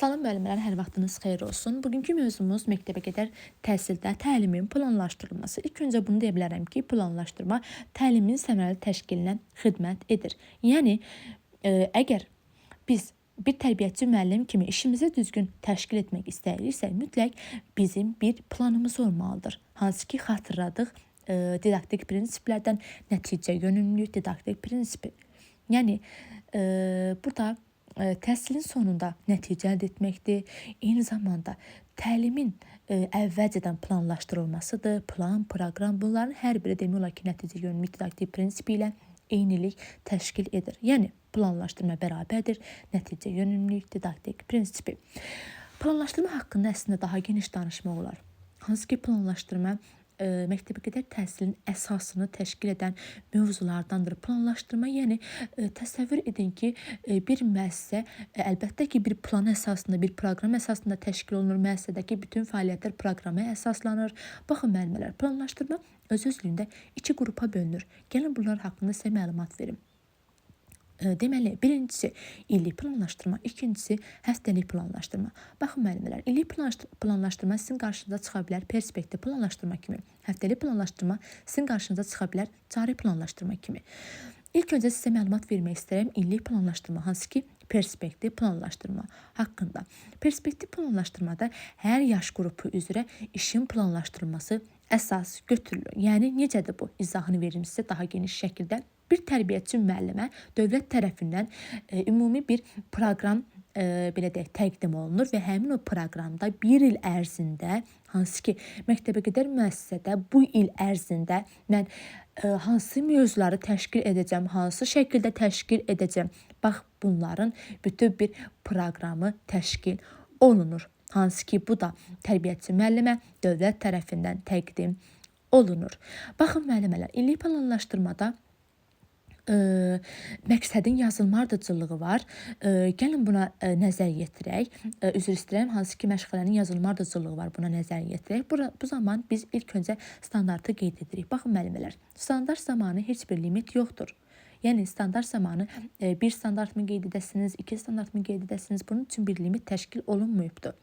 Salam müəllimlər, hər vaxtınız xeyir olsun. Bugünkü mövzumuz məktəbə qədər təhsildə təlimin planlaşdırılması. İlk öncə bunu deyə bilərəm ki, planlaşdırma təlimin səmərəli təşkilinə xidmət edir. Yəni, əgər biz bir tərbiyəçi müəllim kimi işimizi düzgün təşkil etmək istəyiriksə, mütləq bizim bir planımız olmalıdır. Hansı ki, xatırladıq didaktik prinsiplərdən nəticə yönümlülük, didaktik prinsipi. Yəni, burada təhsilin sonunda nəticə əldə etməkdir. Eyni zamanda təlimin əvvəlcədən planlaşdırılmasıdır. Plan, proqram, bunların hər biri demək olar ki, nəticə yönümlülük didaktik prinsipi ilə eynilik təşkil edir. Yəni, planlaşdırma bərabərdir, nəticə yönümlülük didaktik prinsipi. Planlaşdırma haqqında əslində daha geniş danışmaq olar. Hansı ki, planlaşdırma məktəbə qədər təhsilin əsasını təşkil edən mövzulardandır. Planlaşdırma, yəni təsəvvür edin ki, bir müəssisə əlbəttə ki, bir plan əsasında, bir proqram əsasında təşkil olunur. Müəssisədəki bütün fəaliyyətlər proqrama əsaslanır. Baxın müəllimələr, planlaşdırma öz-özlüyündə 2 qrupa bölünür. Gəlin bunlar haqqında sizə məlumat verim. Deməli, birincisi illik planlaşdırma, ikincisi həftəlik planlaşdırma. Baxın müəllimələr, illik planlaşdırma sizin qarşınıza çıxa bilər perspektiv planlaşdırma kimi. Həftəlik planlaşdırma sizin qarşınıza çıxa bilər cari planlaşdırma kimi. İlk öncə sizə məlumat vermək istəyirəm illik planlaşdırma, hansı ki, perspektiv planlaşdırma haqqında. Perspektiv planlaşdırmada hər yaş qrupu üzrə işin planlaşdırılması əsas götürülür. Yəni, necədir bu? İzahını verim sizə daha geniş şəkildə. Bir tərbiyəçi müəllimə dövlət tərəfindən ümumi bir proqram belə deyək, təqdim olunur və həmin o proqramda bir il ərzində, hansı ki, məktəbə qədər müəssisədə bu il ərzində mən hansı mövzuları təşkil edəcəm, hansı şəkildə təşkil edəcəm. Bax, bunların bütün bir proqramı təşkil olunur. Hansı ki, bu da tərbiyəçi müəllimə dövlət tərəfindən təqdim olunur. Baxın müəllimələr, illik planlaşdırmada məqsədin yazılma ardıcıllığı var. Gəlin buna nəzər yetirək. Üzr istəyirəm, hansı ki, məşğələnin yazılma ardıcıllığı var, buna nəzər yetirək. Bu zaman biz ilk öncə standartı qeyd edirik. Baxın müəllimələr, standart zamanı heç bir limit yoxdur. Yəni, standart zamanı bir standart mı qeyd edəsiniz, 2 standart mı qeyd edəsiniz, bunun üçün bir limit təşkil olunmayıbdır.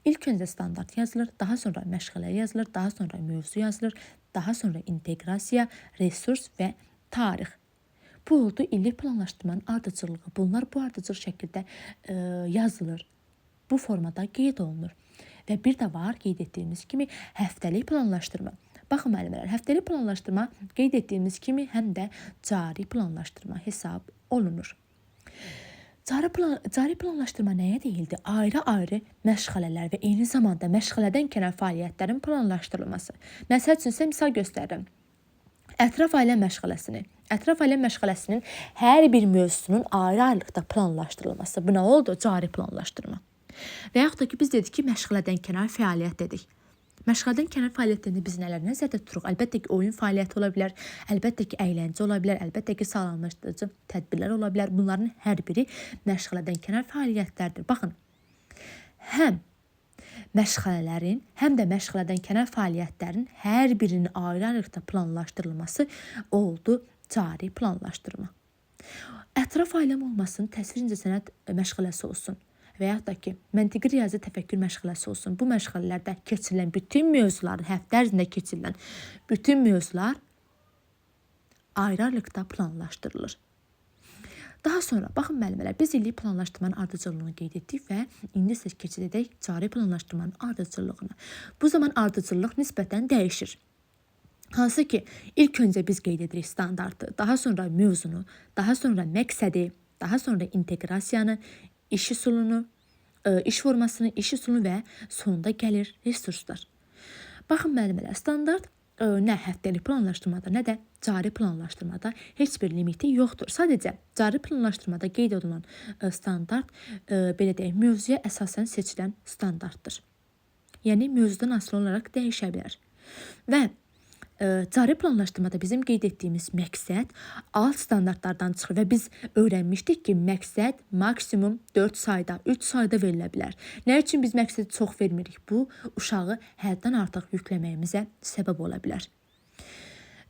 İlk öncə standart yazılır, daha sonra məşğələ yazılır, daha sonra mövzu yazılır, daha sonra inteqrasiya, resurs və tarix. Bu oldu illik planlaşdırmanın ardıcıllığı. Bunlar bu ardıcıl şəkildə yazılır. Bu formada qeyd olunur. Və bir də var qeyd etdiyimiz kimi həftəlik planlaşdırma. Baxın müəllimlər, həftəlik planlaşdırma qeyd etdiyimiz kimi həm də cari planlaşdırma hesab olunur. Cari planlaşdırma nəyə deyildi? Ayrı-ayrı məşğələlər və eyni zamanda məşğələdən kənar fəaliyyətlərin planlaşdırılması. Məsəl üçün, sizə misal göstərirəm. Ətraf ailə məşğələsinin hər bir mövzusunun ayrı-ayrılıqda planlaşdırılması. Bu nə oldu? Cari planlaşdırma. Və yaxud da ki, biz dedik ki, məşğələdən kənar fəaliyyət dedik. Məşğələdən kənar fəaliyyətlərində biz nələr nəzərdə tuturuq? Əlbəttə ki, oyun fəaliyyəti ola bilər, əlbəttə ki, əyləncə ola bilər, əlbəttə ki, sağlamlaşdırıcı tədbirlər ola bilər. Bunların hər biri məşğələdən kənar fəaliyyətlərdir. Baxın, həm məşğələlərin, həm də məşğələdən kənar fəaliyyətlərin hər birinin ayrı-ayrılıqda planlaşdırılması oldu cari planlaşdırma. Ətraf ailəm olmasın, təsvir incəsənət məşğələsi olsun və yaxud da ki, məntiqi riyazi təfəkkür məşğələsi olsun. Bu məşğələlərdə keçirilən bütün mövzuların, həftə ərzində keçirilən bütün mövzular ayrı-ayrılıqda planlaşdırılır. Daha sonra, baxın müəllimələr, biz illik planlaşdırmanın ardıcıllığını qeyd etdik və indi isə keçid edək cari planlaşdırmanın ardıcıllığına. Bu zaman ardıcıllıq nisbətən dəyişir. Hansı ki, ilk öncə biz qeyd edirik standartı, daha sonra mövzunu, daha sonra məqsədi, daha sonra inteqrasiyanı, iş üsulunu, iş formasını, iş üsulunu və sonunda gəlir resurslar. Baxın müəllimələr, standart nə həftəlik planlaşdırmada, nə də cari planlaşdırmada heç bir limiti yoxdur. Sadəcə, cari planlaşdırmada qeyd olunan standart, belə deyək, mövzuya əsasən seçilən standartdır. Yəni, mövzudan asılı olaraq dəyişə bilər. Və cari planlaşdırmada bizim qeyd etdiyimiz məqsəd alt standartlardan çıxır və biz öyrənmişdik ki, məqsəd maksimum 4 sayda, 3 sayda verilə bilər. Nə üçün biz məqsədi çox vermirik? Bu, uşağı həddən artıq yükləməyimizə səbəb ola bilər.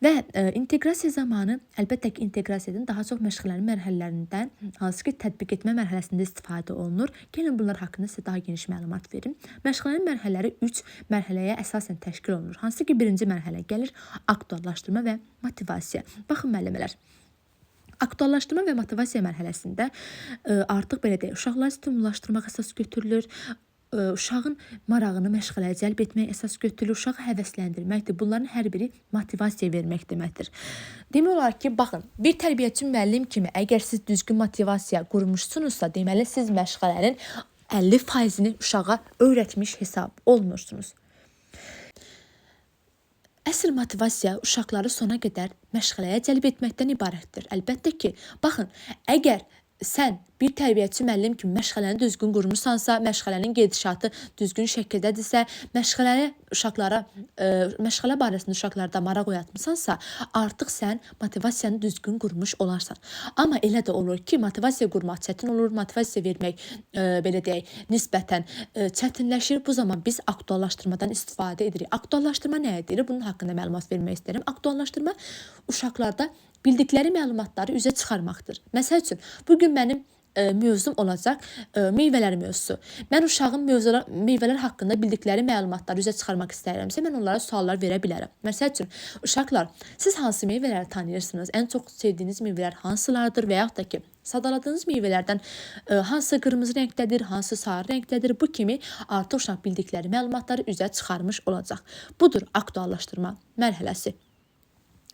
Və inteqrasiya zamanı əlbəttə ki, inteqrasiyadan daha çox məşğələnin mərhələlərindən hansı ki, tətbiq etmə mərhələsində istifadə olunur. Gəlin bunlar haqqında sizə daha geniş məlumat verim. Məşğələnin mərhələləri 3 mərhələyə əsasən təşkil olunur. Hansı ki, birinci mərhələ gəlir aktuallaşdırma və motivasiya. Baxın müəllimələr. Aktuallaşdırma və motivasiya mərhələsində artıq belə deyək, uşaqları stimullaşdırmaq əsas götürülür. Uşağın marağını məşğələyə cəlb etmək əsas götürülür. Uşağı həvəsləndirməkdir. Bunların hər biri motivasiya vermək deməkdir. Demək olar ki, baxın, bir tərbiyəçi müəllim kimi əgər siz düzgün motivasiya qurmuşsunuzsa, deməli siz məşğələnin 50%-ni uşağa öyrətmiş hesab olunursunuz. Əsl motivasiya uşaqları sona qədər məşğələyə cəlb etməkdən ibarətdir. Əlbəttə ki, baxın, əgər sən bir tərbiyəçi müəllim kimi məşğələni düzgün qurmursansa, məşğələnin gedişatı düzgün şəkildədirsə, məşğələ barəsində uşaqlarda maraq oyatmısansa, artıq sən motivasiyanı düzgün qurmuş olarsan. Amma elə də olur ki, motivasiya qurmaq çətin olur, motivasiya vermək belə deyək, nisbətən çətinləşir. Bu zaman biz aktuallaşdırmadan istifadə edirik. Aktuallaşdırma nə edir? Bunun haqqında məlumat vermək istəyirəm. Aktuallaşdırma uşaqlarda bildikləri məlumatları üzə çıxarmaqdır. Məsəl üçün, bugün mənim mövzum olacaq meyvələr mövzusu. Mən uşağın meyvələr haqqında bildikləri məlumatları üzə çıxarmaq istəyirəmsə, mən onlara suallar verə bilərəm. Məsəl üçün, uşaqlar, siz hansı meyvələri tanıyırsınız? Ən çox sevdiyiniz meyvələr hansılardır və yaxud da ki, sadaladığınız meyvələrdən hansı qırmızı rəngdədir, hansı sarı rəngdədir? Bu kimi artıq uşaq bildikləri məlumatları üzə çıxarmış olacaq. Budur aktuallaşdırma mərhələsi.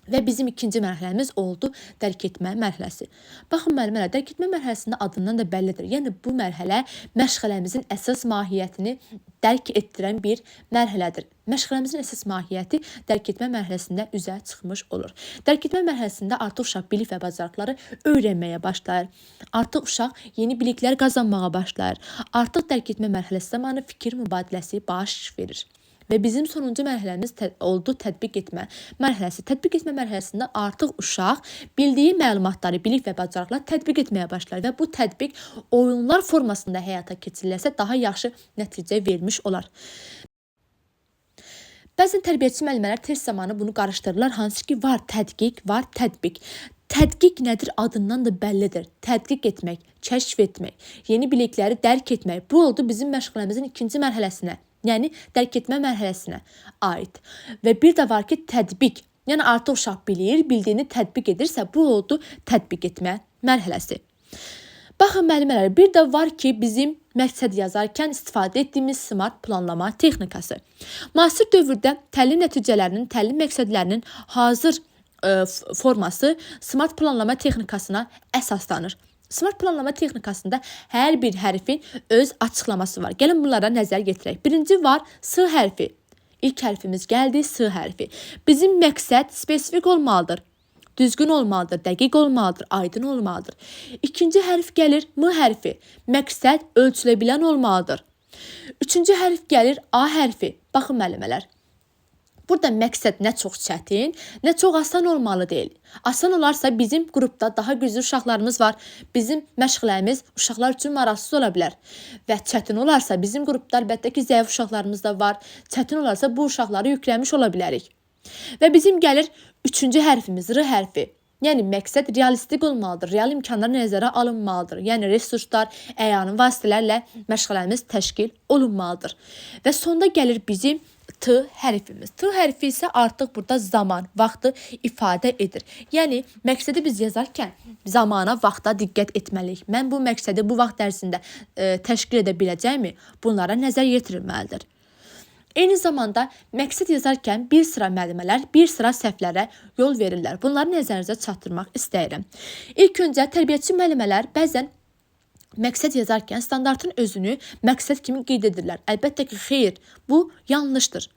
Və bizim ikinci mərhələmiz oldu dərk etmə mərhələsi. Baxın müəllimələr, dərk etmə mərhələsində adından da bəllidir. Yəni bu mərhələ məşğələmizin əsas mahiyyətini dərk etdirən bir mərhələdir. Məşğələmizin əsas mahiyyəti dərk etmə mərhələsində üzə çıxmış olur. Dərk etmə mərhələsində artıq uşaq bilik və bacarıqları öyrənməyə başlayır. Artıq uşaq yeni biliklər qazanmağa başlayır. Artıq dərk etmə mərhələsi zamanı fikir mübadiləsi baş verir. Və bizim sonuncu mərhələmiz oldu tətbiq etmə mərhələsi. Tətbiq etmə mərhələsində artıq uşaq bildiyi məlumatları, bilik və bacarıqlar tətbiq etməyə başlar və bu tətbiq oyunlar formasında həyata keçirilərsə daha yaxşı nəticə vermiş olar. Bəzən tərbiyəçi müəllimələr test zamanı bunu qarışdırırlar. Hansı ki, var tədqiq, var tətbiq. Tədqiq nədir? Adından da bəllidir. Tədqiq etmək, kəşf etmək, yeni bilikləri dərk etmək. Bu oldu bizim məşğələmizin ikinci mərhələsinə. Yəni, dərk etmə mərhələsinə aid. Və bir də var ki, tətbiq. Yəni, artıq uşaq bilir, bildiyini tətbiq edirsə, bu oldu tətbiq etmə mərhələsi. Baxın, müəllimələr, bir də var ki, bizim məqsəd yazarkən istifadə etdiyimiz smart planlama texnikası. Müasir dövrdə təlim nəticələrinin, təlim məqsədlərinin hazır forması smart planlama texnikasına əsaslanır. Smart planlama texnikasında hər bir hərfin öz açıqlaması var. Gəlin bunlara nəzər yetirək. Birinci var S hərfi. İlk hərfimiz gəldi, S hərfi. Bizim məqsəd spesifik olmalıdır. Düzgün olmalıdır, dəqiq olmalıdır, aydın olmalıdır. İkinci hərf gəlir, M hərfi. Məqsəd ölçülə bilən olmalıdır. Üçüncü hərf gəlir, A hərfi. Baxın müəllimələr. Burada məqsəd nə çox çətin, nə çox asan olmalı deyil. Asan olarsa bizim qrupda daha güclü uşaqlarımız var. Bizim məşğələmiz uşaqlar üçün maraqsız ola bilər. Və çətin olarsa bizim qrupda əlbəttə ki, zəif uşaqlarımız da var. Çətin olarsa bu uşaqları yükləmiş ola bilərik. Və bizim gəlir üçüncü hərfimiz, R hərfi. Yəni məqsəd realistik olmalıdır, real imkanlar nəzərə alınmalıdır. Yəni resurslar, əyani vasitələrlə məşğələmiz təşkil olunmalıdır. Və sonda gəlir bizim T hərfimiz. T hərfi isə artıq burada zaman, vaxtı ifadə edir. Yəni, məqsədi biz yazarkən zamana, vaxta diqqət etməliyik. Mən bu məqsədi bu vaxt ərzində təşkil edə biləcəyimi? Bunlara nəzər yetirilməlidir. Eyni zamanda məqsəd yazarkən bir sıra müəllimələr, bir sıra səhvlərə yol verirlər. Bunları nəzərinizə çatdırmaq istəyirəm. İlk öncə tərbiyəçi müəllimələr bəzən məqsəd yazarkən standartın özünü məqsəd kimi qeyd edirlər. Əlbəttə ki, xeyr, bu yanlışdır.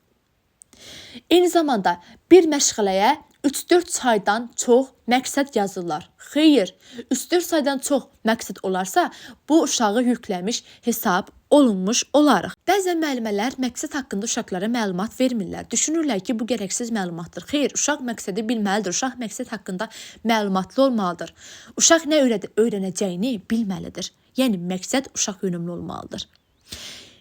Eyni zamanda bir məşğələyə 3-4 saydan çox məqsəd yazırlar. Xeyr, 3-4 saydan çox məqsəd olarsa, bu uşağı yükləmiş hesab olunmuş olarıq. Bəzən müəllimələr məqsəd haqqında uşaqlara məlumat vermirlər. Düşünürlər ki, bu gərəksiz məlumatdır. Xeyr, uşaq məqsədi bilməlidir. Uşaq məqsəd haqqında məlumatlı olmalıdır. Uşaq nə öyrənəcəyini bilməlidir. Yəni, məqsəd uşaq yönümlü olmalıdır.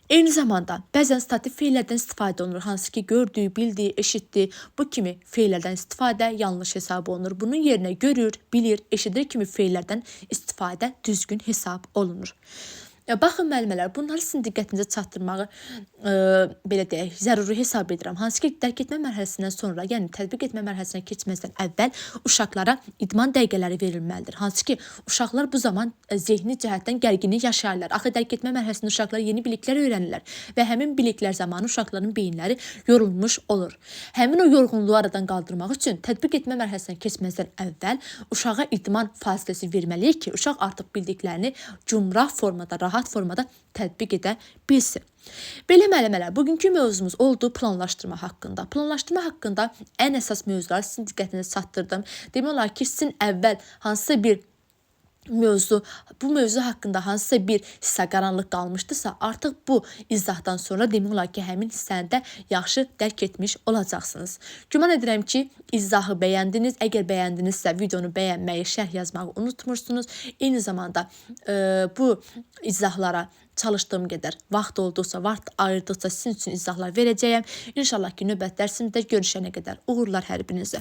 Eyni zamanda bəzən stativ feillərdən istifadə olunur, hansı ki gördü, bildi, eşitdi, bu kimi feillərdən istifadə yanlış hesab olunur. Bunun yerinə görür, bilir, eşidir kimi feillərdən istifadə düzgün hesab olunur. Baxın müəllimələr, bunları sizin diqqətinizə çatdırmağı belə deyək, zəruri hesab edirəm. Hansı ki, dərk etmə mərhələsindən sonra, yəni tətbiq etmə mərhələsinə keçməzdən əvvəl uşaqlara idman dəqiqələri verilməlidir. Hansı ki, uşaqlar bu zaman zehni cəhətdən gərginlik yaşayırlar. Axı dərk etmə mərhələsində uşaqlar yeni biliklər öyrənirlər və həmin biliklər zamanı uşaqların beyinləri yorulmuş olur. Həmin o yorğunluğu aradan qaldırmaq üçün tətbiq etmə mərhələsinə keçməzdən əvvəl uşağa idman fasiləsi verməliyik ki, uşaq artıq bildiklərini cümrah formada, rahat formada tətbiq edə bilsin. Belə müəllimələr, bugünkü mövzumuz oldu planlaşdırma haqqında. Planlaşdırma haqqında ən əsas mövzuları sizin diqqətinizə çatdırdım. Demək olar ki, sizin əvvəl hansısa bir bu mövzu haqqında hansısa bir hissə qaranlıq qalmışdısa, artıq bu izahdan sonra demək olar ki, həmin hissəni də yaxşı dərk etmiş olacaqsınız. Güman edirəm ki, izahı bəyəndiniz. Əgər bəyəndinizsə, videonu bəyənməyi, şərh yazmağı unutmursunuz. Eyni zamanda bu izahlara çalışdığım qədər vaxt olduqca, vaxt ayırdıqca sizin üçün izahlar verəcəyəm. İnşallah ki, növbəti dərsimizdə görüşənə qədər uğurlar hər birinizə.